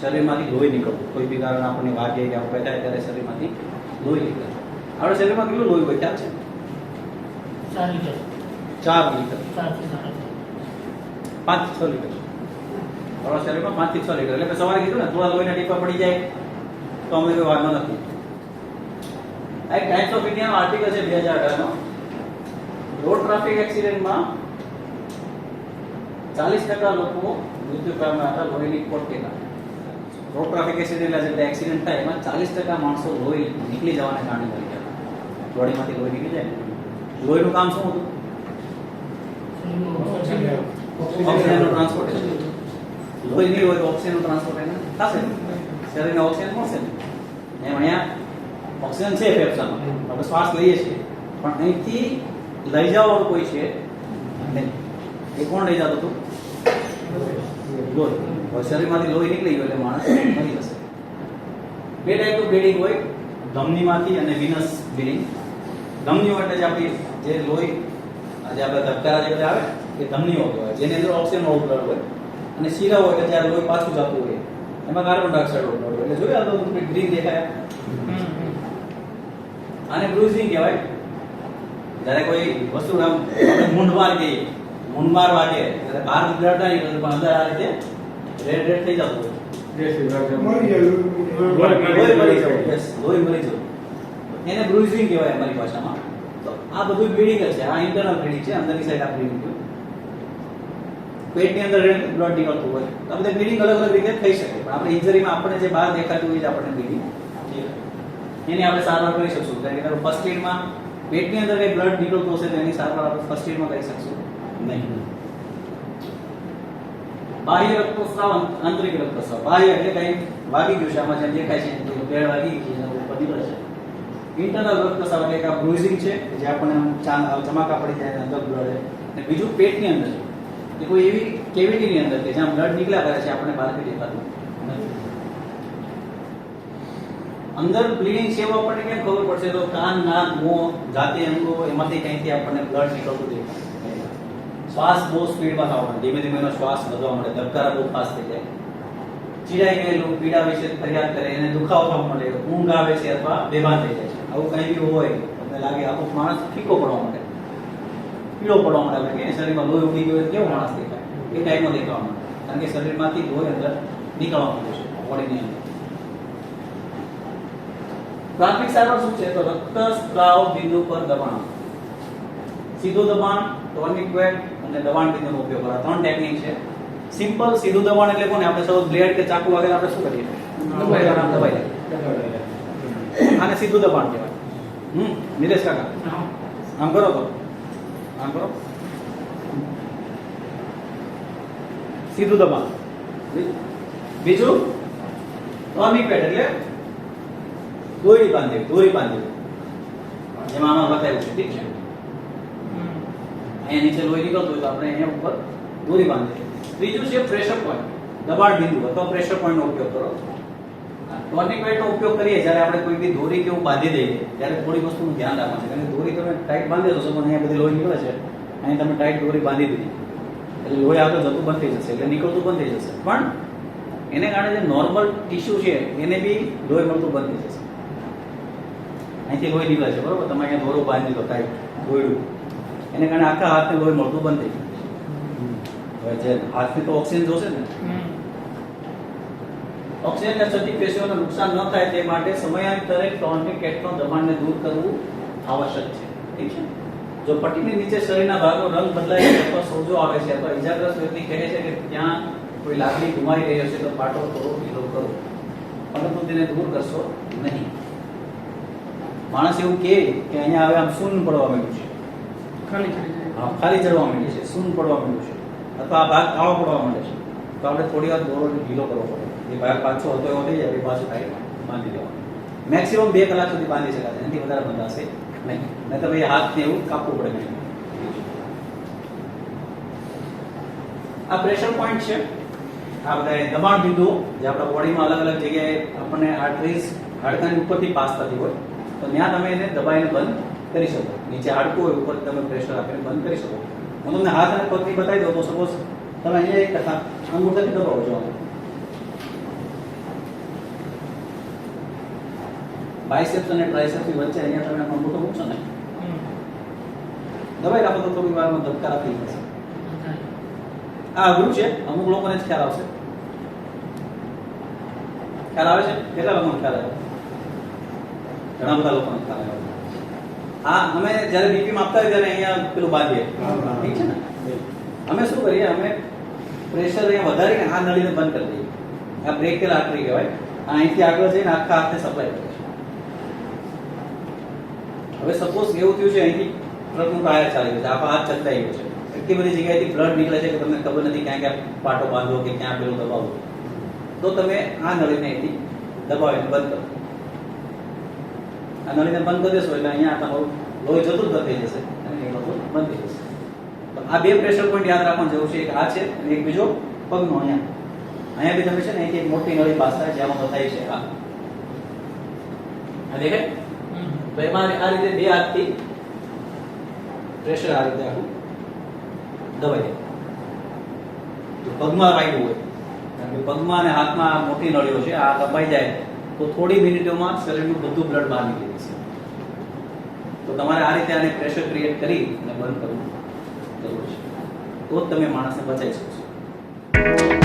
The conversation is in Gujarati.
શરીરમાંથી લોહી નીકળતું, કોઈ બી કારણ આપણને વાગે કે આપણે થાય ત્યારે શરીરમાંથી લોહી નીકળે. આપણા શરીરમાં કેટલું લોહી હોય ખ્યાલ છે? 4 લીટર. 4 લીટર, 4 થી 4.5. 5 થી 6 લીટર. આપણા શરીરમાં 5 થી 6 લીટર. એટલે મેં સવારે કીધું ને થોડા લોહીના ટીપા પડી જાય તો અમને કોઈ વાંધો નથી. આ એક ટાઈમ્સ ઓફ ઇન્ડિયાનો આર્ટિકલ છે 2018 નો. રોડ ટ્રાફિક એક્સિડન્ટમાં 40% લોકો મૃત્યુ પામ્યા હતા લોહીની ખોટના. રોડ ટ્રાફિક એક્સિડન્ટ એટલે એક્સિડન્ટ થાય એમાં 40% માણસો લોહી નીકળી જવાને કારણે મરી ગયા. બોડીમાંથી લોહી નીકળી જાય. લોહીનું કામ શું હતું? ઓક્સિજનનું ટ્રાન્સપોર્ટેશન. લોહી નહીં હોય તો ઓક્સિજનનું ટ્રાન્સપોર્ટેશન થશે ને, શરીરને ઓક્સિજન મળશે ને. એમ અહીંયા ઓક્સિજન છે ફેફસામાં, આપણે શ્વાસ લઈએ છીએ, પણ અહીંથી લઈ જવાનું કોઈ છે નહીં. એ કોણ લઈ જતું હતું? લોહી. હવે શરીરમાંથી લોહી નીકળી ગયું એટલે માણસ મરી જશે. બે ટાઈપનું બ્લીડિંગ હોય, ધમનીમાંથી અને વિનસ બ્લીડિંગ. ધમનીઓ એટલે જે આપણી જે લોહી જે આપણે ધબકારા જે બધા આવે એ ધમનીઓ કહેવાય, જેની અંદર ઓક્સિજન વાળું બ્લડ હોય. અને શીરા હોય એટલે જ્યારે લોહી પાછું જતું હોય એમાં કાર્બન ડાયોક્સાઇડ વાળું બ્લડ હોય. એટલે જોયા તો ગ્રીન દેખાય. આને બ્રુઝિંગ કહેવાય. જ્યારે કોઈ વસ્તુ આમ મૂંઢમાર કહીએ, મૂંઢમાર વાગે એટલે બહાર બ્લડ ના નીકળે પણ અંદર આ રીતે રેડ રેડ થઈ જતું હોય. લોહી મરી જવું એને બ્રુઝિંગ કહેવાય અમારી ભાષામાં. તો આ બધું બ્લીડિંગ જ છે. આ ઇન્ટરનલ બ્લીડિંગ છે, અંદરની સાઈડ આ બ્લીડિંગ છે. પેટની અંદર બ્લડ નીકળતું હોય તો આપણે બ્લીડિંગ અલગ અલગ રીતે થઈ શકે, પણ આપણે ઇન્જરીમાં આપણને જે બહાર દેખાતું હોય આપણને બ્લીડિંગ એની આપણે સારવાર કરી શકશું. કારણ કે ફર્સ્ટ એડમાં પેટની અંદર કઈ બ્લડ નીકળતું હશે તો એની સારવાર આપણે ફર્સ્ટ એડમાં કરી શકશું નહીં. બાહ્ય રક્તસ્રાવ, આંતરિક રક્તસ્રાવ. બાહ્ય એટલે કઈ વાગી ગયું છે, આમાં જેમ દેખાય છે પેડ વાગી ગઈ છે એના ઉપર નીકળે છે. ઇન્ટરનલ રક્તસ્રાવ એટલે કે બ્રુઝિંગ છે, જે આપણને ચમાકા પડી જાય અંદર બ્લડ. અને બીજું પેટની અંદર કે કોઈ એવી કેવિટીની અંદર કે જ્યાં બ્લડ નીકળ્યા કરે છે આપણને બહારથી દેખાતું નથી. અંદર બ્લીડિંગ છે એવું આપણને કેમ ખબર પડશે? તો કાન, નાક, મોં, જાતિ અંગો એમાંથી કંઈથી આપણને બ્લડ નીકળતું દેખાય. શ્વાસ બહુ સ્પીડમાં થવા માંડે, ધીમે ધીમે એનો શ્વાસ વધવા માંડે, ધબકારા બહુ ફાસ્ટ થઈ જાય. ચીડાઈ ગયેલું પીડા વિશે ફરિયાદ કરે, એને દુખાવો થવા માંડે, ઊંઘ આવે છે અથવા બેભાન થઈ જાય છે. આવું કંઈ બી હોય તમને લાગે આખો માણસ ફીકો પડવા માંડે, પીળો પડવા માંડે. આપણે કે શરીરમાં લોહી ઉડી ગયું કેવો માણસ દેખાય એ ટાઈપમાં દેખાવા માંડે, કારણ કે શરીરમાંથી લોહી અંદર નીકળવા માંડે છે બોડીની અંદર. પ્રાથમિક સારવાર શું છે? તો રક્તસ્રાવ બિંદુ પર દબાણ, સીધું દબાણ, ટોર્નિક્વેટ અને દબાણ બિંદુનો ઉપયોગ કરો. 3 ટેકનિક છે. સિમ્પલ સીધું દબાણ એટલે કોને? આપણે સૌ બ્લેડ કે ચાકુ વગેરે આપણે શું કરીએ? દબાઈ દઈએ. આને સીધું દબાણ કહેવાય. નિલેશ કાકા આમ કરો તો આમ કરો, સીધું દબાણ. બીજું ટોર્નિક્વેટ એટલે દોરી બાંધેલી, દોરી બાંધેલી, જેમાં આમાં બતાવ્યું છે. ઠીક છે, અહીંયા નીચે લોહી નીકળતું હોય તો આપણે અહીંયા ઉપર દોરી બાંધેલી. ત્રીજું છે પ્રેશર પોઈન્ટ, દબાણ બિંદુ અથવા પ્રેશર પોઈન્ટનો ઉપયોગ કરો. ટોર્નિક્વેટનો ઉપયોગ કરીએ જ્યારે આપણે કોઈ બી દોરી કેવું બાંધી દઈએ ત્યારે થોડી વસ્તુનું ધ્યાન રાખવાનું છે. કારણ કે દોરી તમે ટાઈટ બાંધી દો, સમજો અહીંયા બધી લોહી નીકળે છે, અહીંયા તમે ટાઈટ દોરી બાંધી દીધી એટલે લોહી આગળ જતું બંધ થઈ જશે, એટલે નીકળતું બંધ થઈ જશે. પણ એને કારણે જે નોર્મલ ટિશ્યુ છે એને બી લોહી મળતું બંધ થઈ જશે. અહીંથી લોહી નીકળે છે, બરોબર? તમે અહીંયા દોરો બાંધી દો ટાઈટ દોરડું, એને કારણે આખા હાથને લોહી મળતું બંધ થઈ ગયું. હવે જે હાથને તો ઓક્સિજન જોશે ને, ઓક્સિજનને થતી પેશીઓને નુકસાન ન થાય તે માટે સમયાંતરે ટોર્નિકેટનો દબાણને દૂર કરવું આવશ્યક છે. ઠીક છે? જો પટ્ટીની નીચે શરીરના ભાગનો રંગ બદલાય છે અથવા સોજો આવે છે અથવા ઇજાગ્રસ્ત વ્યક્તિ કહે છે કે ત્યાં કોઈ લાગણી ગુમાઈ રહી હશે તો પાટો થોડો ઢીલો કરો, પરંતુ તેને દૂર કરશો નહીં. માણસ એવું કહે કે અહીંયા હવે આમ શૂન્ય પડવા માંડ્યું છે, ખાલી ચડવા માંડી છે, શૂન્ય પડવા માંડ્યું છે, અથવા આ ભાગ કાળો પડવા માંડે છે, તો આપણે થોડી વાર દોરો ઢીલો કરવો પડે. એ ભાગ પાછો હતો એવો થઈ જાય, એ પાછું ટાઈટ બાંધી દેવાનો. મેક્સિમમ 2 કલાક સુધી બાંધી શકાય, એનાથી વધારે બંધાશે નહીં. નહીં તો ભાઈ હાથને એવું કાપવું પડે નહીં. આ પ્રેશર પોઈન્ટ છે, આ બધા દબાણ બિંદુઓ જે આપણા બોડીમાં અલગ અલગ જગ્યાએ આપણને આર્ટરીઝ હાડકાની ઉપરથી પાસ થતી હોય તો ત્યાં તમે એને દબાઈને બંધ કરી શકો. નીચે હાડકું હોય ઉપર તમે પ્રેશર આપીને બંધ કરી શકો. હું તમને હાથ અને પગથી બતાવી દઉં તો સપોઝ તમે અહીંયા એક અંગૂઠાથી દબાવો છો, બાયસેપ્સ અને ટ્રાયસેપ્સ ની વચ્ચે અહીંયા તમે અંગૂઠો મૂકશો ને, હમ. દબાઈ રાખો તો થોડી વારમાં ધબકારા થઈ જશે. થાય. આ અઘરું છે, અમુક લોકોને જ ખ્યાલ આવશે. ખ્યાલ આવે છે? કેટલા લોકોને ખ્યાલ આવે? ઘણા બધા લોકોને ખ્યાલ આવે. હા, અમે જ્યારે બીપી માપતા હોય ત્યારે અહીંયા પેલું બાંધીએ, ઠીક છે ને? અમે શું કરીએ, અમે પ્રેશર અહીંયા વધારીને આ નળીને બંધ કરી દઈએ. આ બ્રેકેલ આર્ટરી કહેવાય. આ અહીંથી આગળ જઈને આખા હાથને સપ્લાય કરે છે. હવે સપોઝ એવું થયું છે, અહીંથી ટ્રકનું ટાયર ચાલી ગયું છે, આખો હાથ ચકડાઈ ગયો છે, એટલી બધી જગ્યાએથી બ્લડ નીકળે છે કે તમને ખબર નથી ક્યાં ક્યાં પાટો બાંધવો કે ક્યાં પેલું દબાવવું. તો તમે આ નળીને અહીંથી દબાવીને બંધ કરો. આ નળીને બંધ કરી દેશો એટલે અહીંયા તમારું લોહી જતું જ બંધ થઈ જશે અને એ લોકો બંધ થઈ જશે. તો આ બે પ્રેશર પોઈન્ટ યાદ રાખવાની જરૂર છે. એક આ છે અને એક બીજો પગનો અહીંયા બી તમે છે ને અહીંથી એક મોટી નળી પાસ થાય જેમાં બતાવી છે આ દેખાય. હમ. તો એમાં આ રીતે બે હાથથી પ્રેશર આ રીતે આખું દબાઈ દે. જો પગમાં વાગ્યું હોય, કારણ કે પગમાં અને હાથમાં મોટી નળીઓ છે, આ દબાઈ જાય તો થોડી મિનિટોમાં શરીરનું બધું બ્લડ બહાર નીકળી જશે. તો તમારે આ રીતે આને પ્રેશર ક્રિએટ કરી અને બંધ કરવું જરૂર છે. તો જ તમે માણસને બચાવી શકશો.